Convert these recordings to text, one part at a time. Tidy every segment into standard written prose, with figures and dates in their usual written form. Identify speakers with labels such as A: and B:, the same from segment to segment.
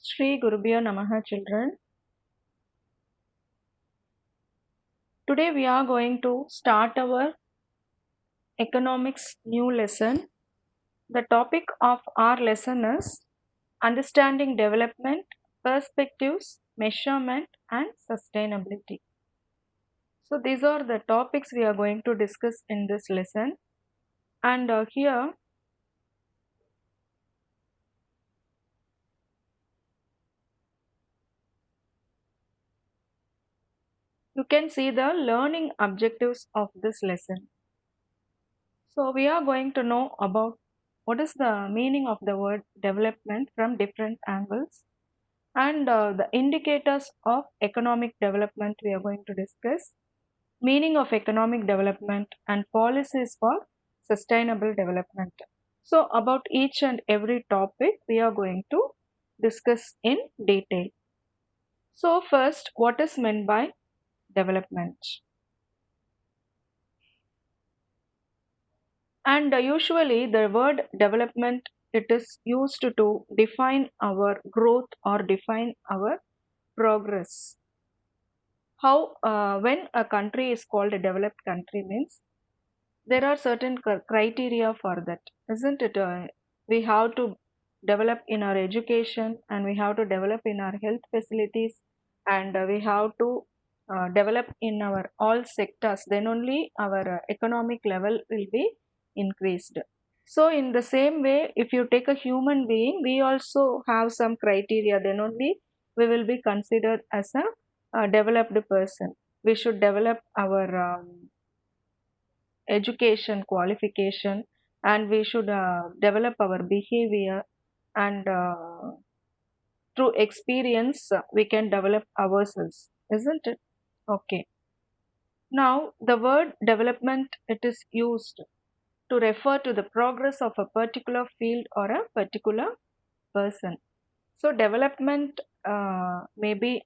A: Shri Gurubhyo Namaha, children. Today we are going to start our economics new lesson. The topic of our lesson is understanding development, perspectives, measurement, and sustainability. So these are the topics we are going to discuss in this lesson. And here you can see the learning objectives of this lesson. So we are going to know about what is the meaning of the word development from different angles, and the indicators of economic development we are going to discuss, meaning of economic development and policies for sustainable development. So about each and every topic we are going to discuss in detail. So first, what is meant by development? And usually the word development, it is used to define our growth or define our progress. How when a country is called a developed country means there are certain criteria for that, isn't it? We have to develop in our education, and we have to develop in our health facilities, and we have to develop in our all sectors, then only our economic level will be increased. So in the same way, if you take a human being, we also have some criteria, then only we will be considered as a developed person. We should develop our education qualification, and we should develop our behavior, and through experience we can develop ourselves, isn't it? Okay. Now the word development, it is used to refer to the progress of a particular field or a particular person. So development maybe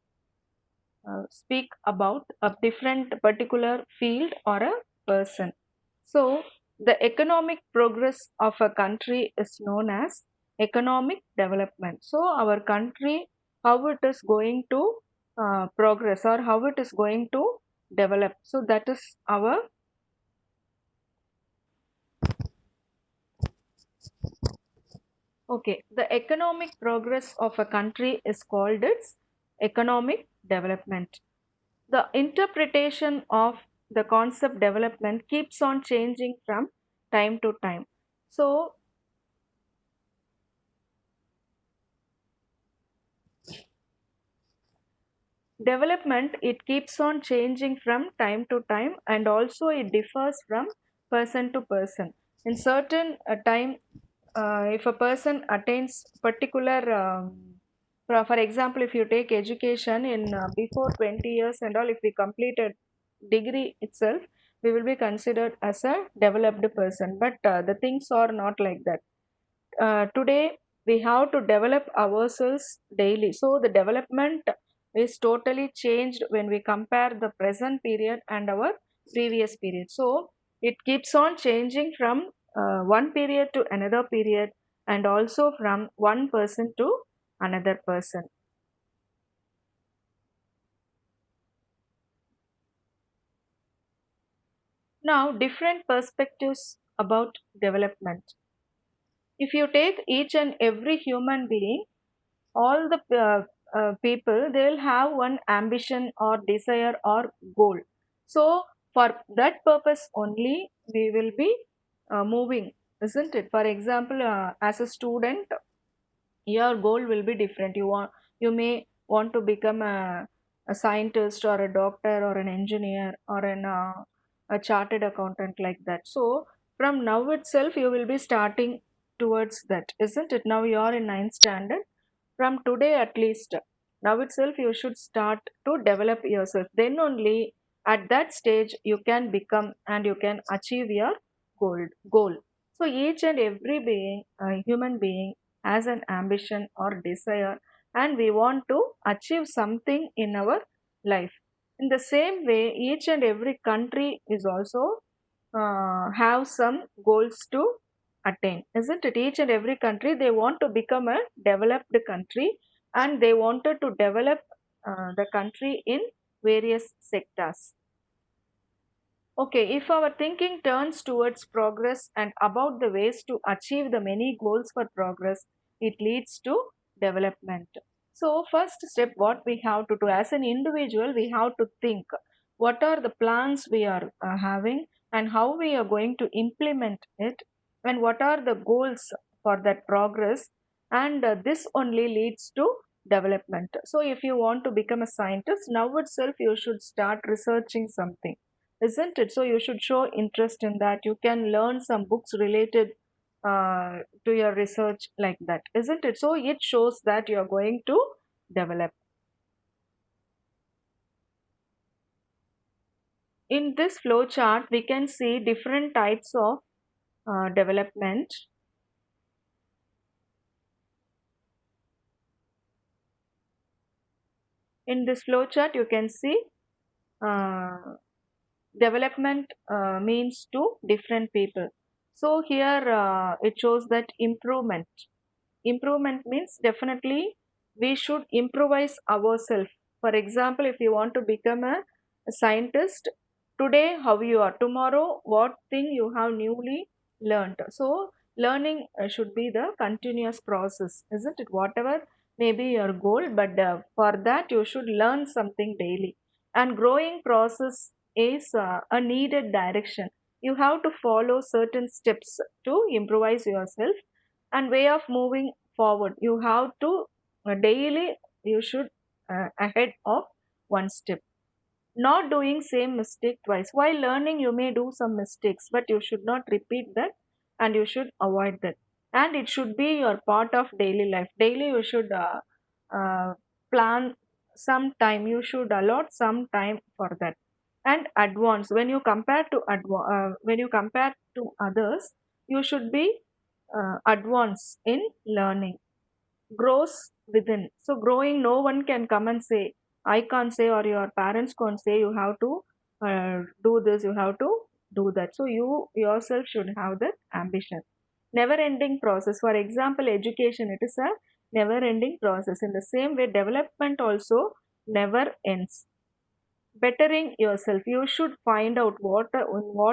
A: speak about a different particular field or a person. So the economic progress of a country is known as economic development. So our country, how it is going to progress, or how it is going to develop. So that is our okay. The economic progress of a country is called its economic development. The interpretation of the concept development keeps on changing from time to time. So development, it keeps on changing from time to time, and also it differs from person to person. In certain time, if a person attains particular for example, if you take education in before 20 years and all, if we completed degree itself, we will be considered as a developed person. But the things are not like that. Today we have to develop ourselves daily. So the development is totally changed when we compare the present period and our previous period. So it keeps on changing from one period to another period, and also from one person to another person. Now, different perspectives about development. If you take each and every human being, all the people, they will have one ambition or desire or goal. So for that purpose only we will be moving, isn't it? For example, as a student, your goal will be different. You may want to become a scientist or a doctor or an engineer or a chartered accountant, like that. So from now itself you will be starting towards that, isn't it? Now you are in ninth standard. From today at least, now itself you should start to develop yourself. Then only at that stage you can become and you can achieve your goal. So each and every being, human being, has an ambition or desire, and we want to achieve something in our life. In the same way, each and every country is also have some goals to attain, isn't it? Each and every country, they want to become a developed country, and they wanted to develop the country in various sectors. Okay, if our thinking turns towards progress and about the ways to achieve the many goals for progress, it leads to development. So, first step, what we have to do as an individual, we have to think what are the plans we are having and how we are going to implement it, and what are the goals for that progress, and this only leads to development. So, if you want to become a scientist, now itself you should start researching something, isn't it? So you should show interest in that. You can learn some books related to your research like that, isn't it? So it shows that you are going to develop. In this flow chart, we can see different types of development. In this flow chart, you can see uh, development means to different people. So here it shows that improvement. Improvement means definitely we should improvise ourselves. For example, if you want to become a scientist, today how you are, tomorrow what thing you have newly learned. So learning should be the continuous process, isn't it? Whatever may be your goal, but for that you should learn something daily. And growing process is a needed direction. You have to follow certain steps to improvise yourself and way of moving forward. You have to daily you should ahead of one step, not doing same mistake twice. While learning you may do some mistakes, but you should not repeat that, and you should avoid that. And it should be your part of daily life. Daily you should uh, plan some time, you should allot some time for that. And advance, when you compare to when you compare to others, you should be advance in learning. Grows within. So growing, no one can come and say, I can't say, or your parents can't say you have to do this, you have to do that. So you yourself should have that ambition. Never ending process. For example, education, it is a never ending process. In the same way, development also never ends. Bettering yourself, you should find out what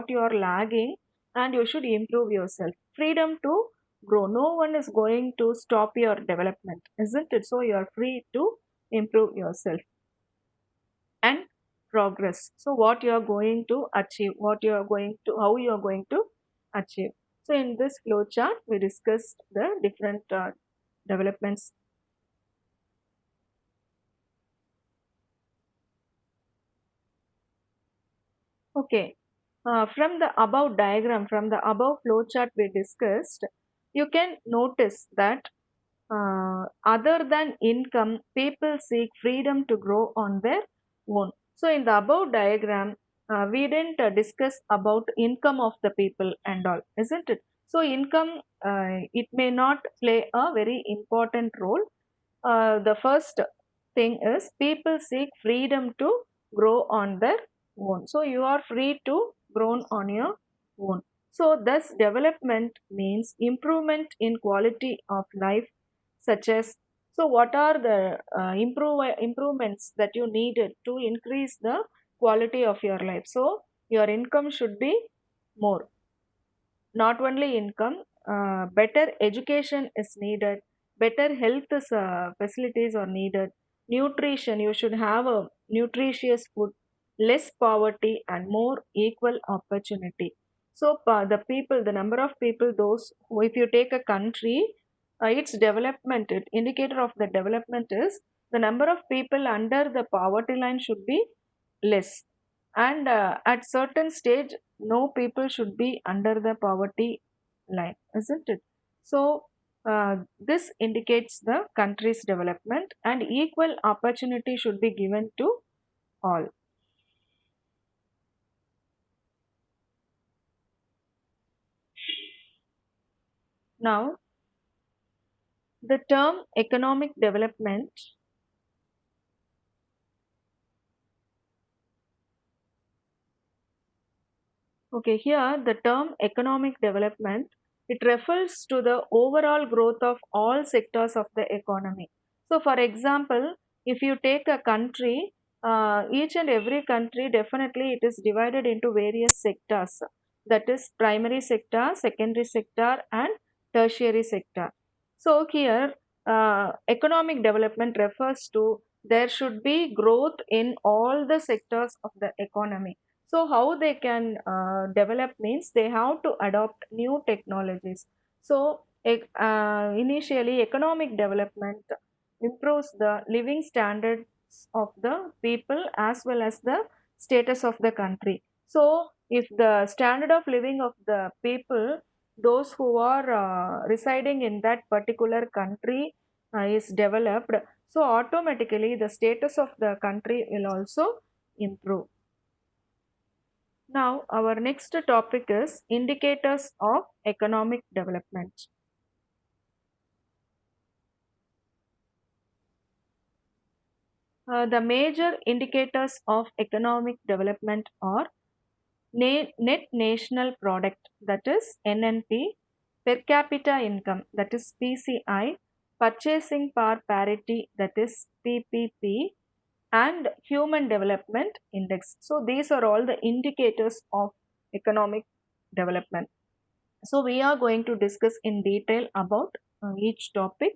A: you are lagging, and you should improve yourself. Freedom to grow, no one is going to stop your development, isn't it? So you are free to improve yourself. And progress, so what you are going to achieve, what you are going to, how you are going to achieve. So in this flow chart we discussed the different developments. Okay. From the above diagram, from the above flowchart we discussed, you can notice that other than income, people seek freedom to grow on their own. So, in the above diagram, we didn't discuss about income of the people and all, isn't it? So, income it may not play a very important role. The first thing is people seek freedom to grow on their own. So you are free to grow on your own. So thus development means improvement in quality of life, such as, so what are the improvements that you needed to increase the quality of your life? So your income should be more. Not only income, better education is needed, better health facilities are needed, nutrition, you should have a nutritious food, less poverty, and more equal opportunity. So the people, the number of people, those who, if you take a country, its development, indicator of the development is the number of people under the poverty line should be less, and at certain stage no people should be under the poverty line, isn't it? So this indicates the country's development, and equal opportunity should be given to all. Now the term economic development. Okay, here the term economic development, it refers to the overall growth of all sectors of the economy. So, for example, if you take a country, each and every country definitely it is divided into various sectors. That is primary sector, secondary sector, and tertiary sector. So here, economic development refers to there should be growth in all the sectors of the economy. So how they can develop means they have to adopt new technologies. So initially, economic development improves the living standards of the people as well as the status of the country. So, if the standard of living of the people, those who are residing in that particular country is developed, so automatically the status of the country will also improve. Now, our next topic is indicators of economic development. The major indicators of economic development are net national product, that is NNP, per capita income, that is PCI, purchasing power parity, that is PPP, and human development index. So these are all the indicators of economic development. So we are going to discuss in detail about each topic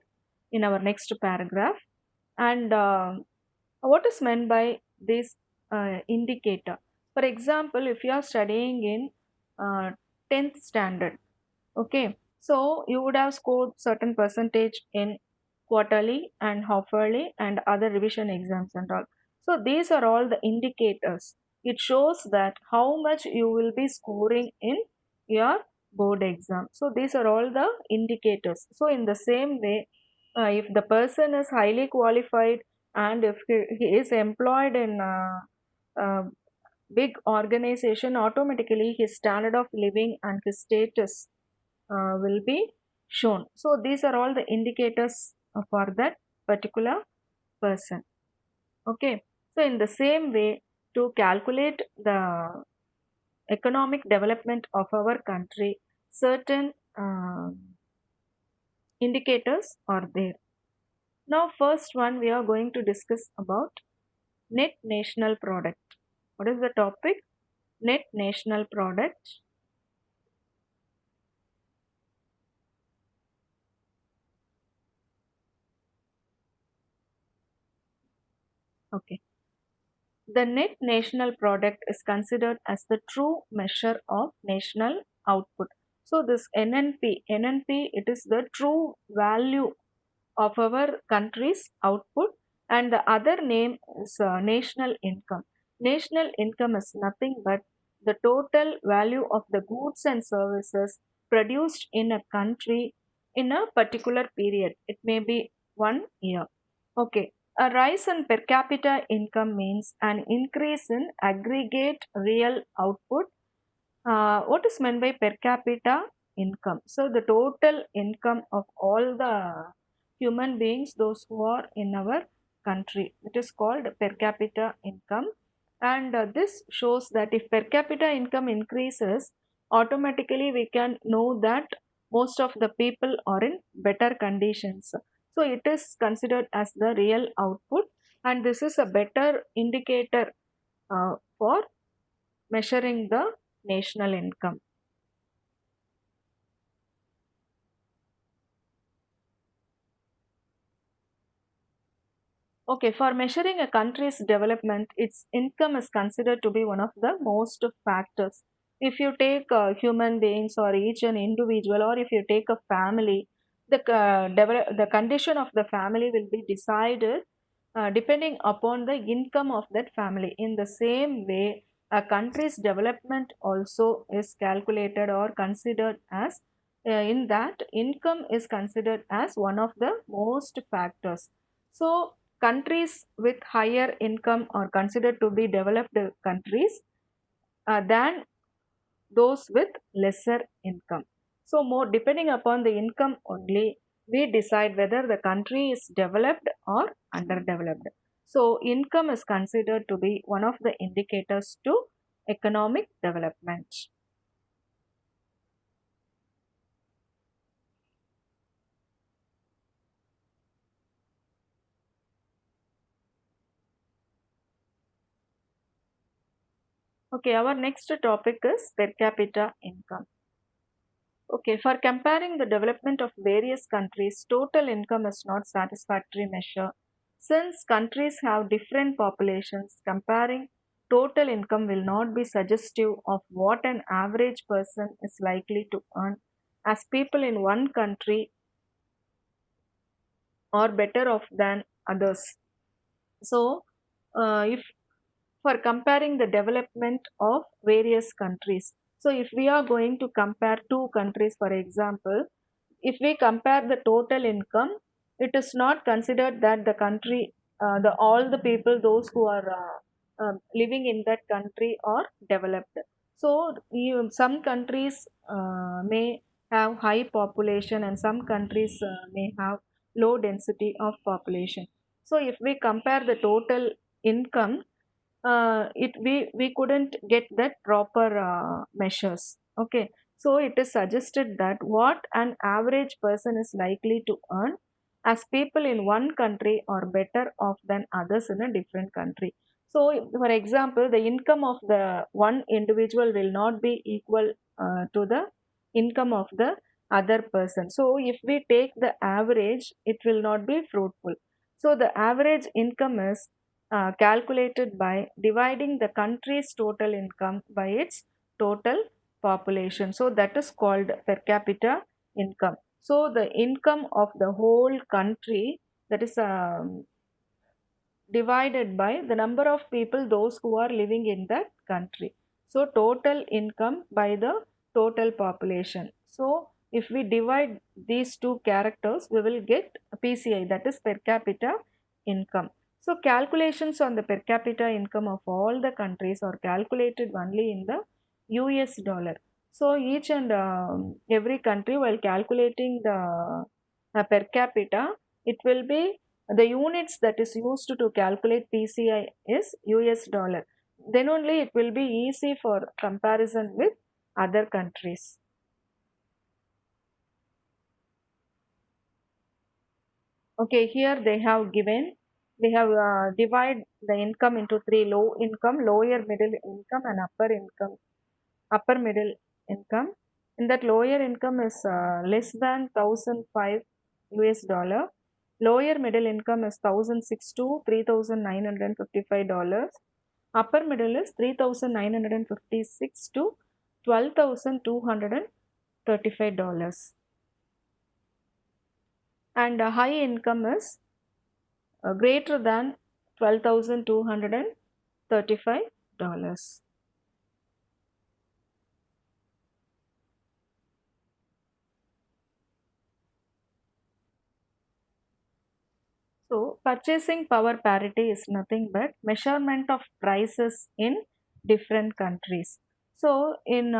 A: in our next paragraph. And what is meant by this indicator? For example, if you are studying in 10th standard, okay, so you would have scored certain percentage in quarterly and half-yearly and other revision exams and all. So these are all the indicators. It shows that how much you will be scoring in your board exam. So these are all the indicators. So in the same way, if the person is highly qualified and if he is employed in big organization, automatically his standard of living and his status will be shown. So these are all the indicators for that particular person. Okay. So in the same way, to calculate the economic development of our country, certain indicators are there. Now, first one we are going to discuss about net national product. What is the topic? Net national product. Okay. The net national product is considered as the true measure of national output. So this NNP, it is the true value of our country's output, and the other name is national income. National income is nothing but the total value of the goods and services produced in a country in a particular period. It may be 1 year. Okay. A rise in per capita income means an increase in aggregate real output. What is meant by per capita income? So, the total income of all the human beings, those who are in our country, it is called per capita income. And this shows that if per capita income increases, automatically we can know that most of the people are in better conditions. So, it is considered as the real output, and this is a better indicator for measuring the national income. Okay, for measuring a country's development, its income is considered to be one of the most factors. If you take human beings or each an individual, or if you take a family, the condition of the family will be decided depending upon the income of that family. In the same way, a country's development also is calculated or considered as in that income is considered as one of the most factors. So countries with higher income are considered to be developed countries than those with lesser income. So, more depending upon the income only, we decide whether the country is developed or underdeveloped. So, income is considered to be one of the indicators to economic development. Okay, our next topic is per capita income. Okay, for comparing the development of various countries, total income is not satisfactory measure. Since countries have different populations, comparing total income will not be suggestive of what an average person is likely to earn, as people in one country are better off than others. So, if for comparing the development of various countries, so if we are going to compare two countries, for example, if we compare the total income, it is not considered that the country, the all the people, those who are living in that country are developed. So some countries may have high population and some countries may have low density of population. So if we compare the total income, we couldn't get that proper measures. Okay, so it is suggested that what an average person is likely to earn, as people in one country are better off than others in a different country. So for example, the income of the one individual will not be equal to the income of the other person. So if we take the average, it will not be fruitful. So the average income is calculated by dividing the country's total income by its total population. So that is called per capita income. So the income of the whole country, that is divided by the number of people, those who are living in that country. So total income by the total population. So if we divide these two characters, we will get PCI, that is per capita income. So calculations on the per capita income of all the countries are calculated only in the US dollar. So each and every country, while calculating the per capita, it will be the units that is used to calculate PCI is US dollar. Then only it will be easy for comparison with other countries. Okay, here they have given, they have divide the income into three: low income, lower middle income, and upper income, upper middle income. In that lower income is less than 1005 US dollar. Lower middle income is 1006 to $3,955. Upper middle is 3,956 to $12,235. And high income is greater than $12,235. So, purchasing power parity is nothing but measurement of prices in different countries. So, in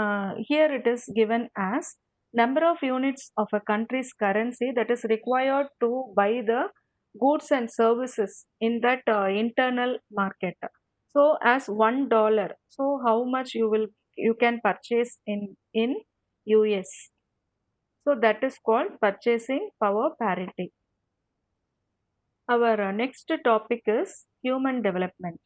A: here it is given as number of units of a country's currency that is required to buy the goods and services in that internal market. So, as $1, so how much you can purchase in US. So that is called purchasing power parity. Our next topic is human development.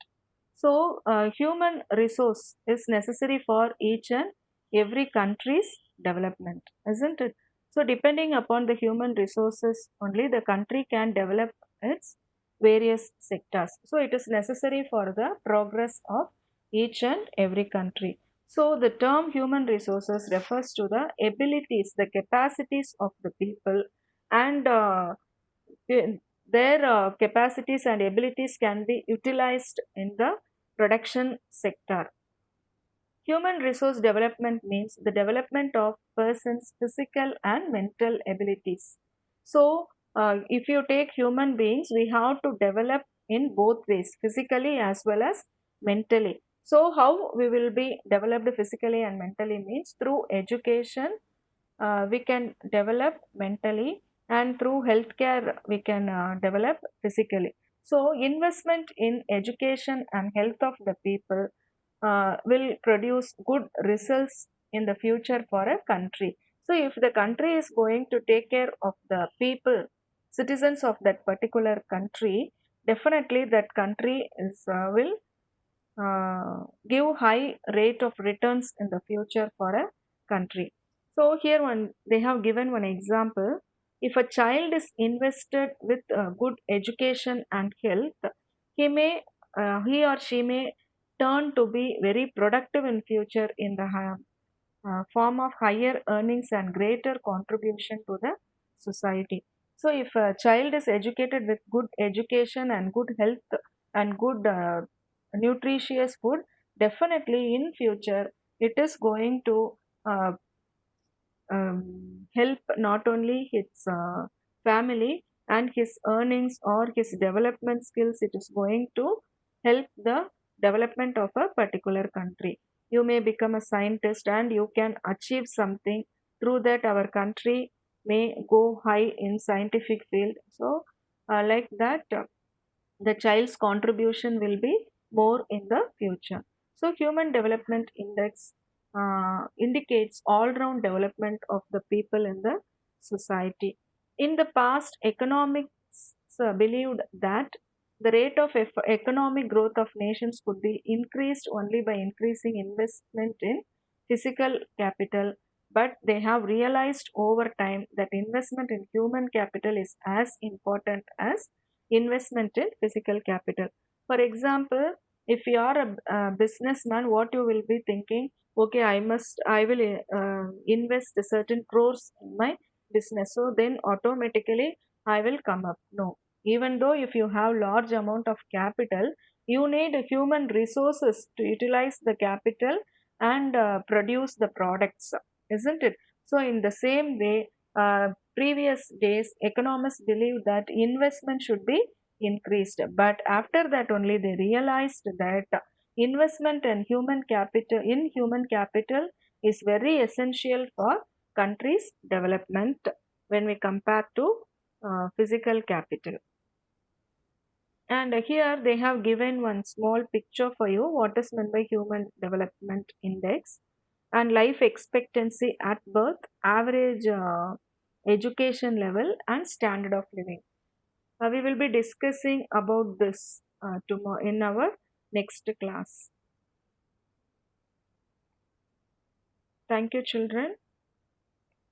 A: So, human resource is necessary for each and every country's development, isn't it? So, depending upon the human resources, only the country can develop its various sectors. So, it is necessary for the progress of each and every country. So, the term human resources refers to the abilities, the capacities of the people, and their capacities and abilities can be utilized in the production sector. Human resource development means the development of persons' physical and mental abilities. So, if you take human beings, we have to develop in both ways, physically as well as mentally. So, how we will be developed physically and mentally means through education, we can develop mentally, and through healthcare we can develop physically. So investment in education and health of the people will produce good results in the future for a country. So if the country is going to take care of the people, citizens of that particular country, definitely that country is will give high rate of returns in the future for a country. So here one they have given one example. If a child is invested with good education and health, he or she may turn to be very productive in future in the form of higher earnings and greater contribution to the society. So if a child is educated with good education and good health and good nutritious food, definitely in future it is going to uh, help not only his family and his earnings or his development skills, it is going to help the development of a particular country. You may become a scientist and you can achieve something through that our country may go high in scientific field. So like that the child's contribution will be more in the future. So, Human Development Index indicates all round development of the people in the society. In the past, economics believed that the rate of economic growth of nations could be increased only by increasing investment in physical capital, but they have realized over time that investment in human capital is as important as investment in physical capital. For example, if you are a businessman, what you will be thinking, okay, I will invest a certain crores in my business. So then automatically I will come up. No, even though if you have large amount of capital, you need human resources to utilize the capital and produce the products, isn't it? So in the same way, previous days economists believed that investment should be increased, but after that only they realized that investment in human capital is very essential for countries development when we compare to physical capital. And here they have given one small picture for you what is meant by human development index and life expectancy at birth, average education level and standard of living. We will be discussing about this tomorrow in our next class. Thank you, children.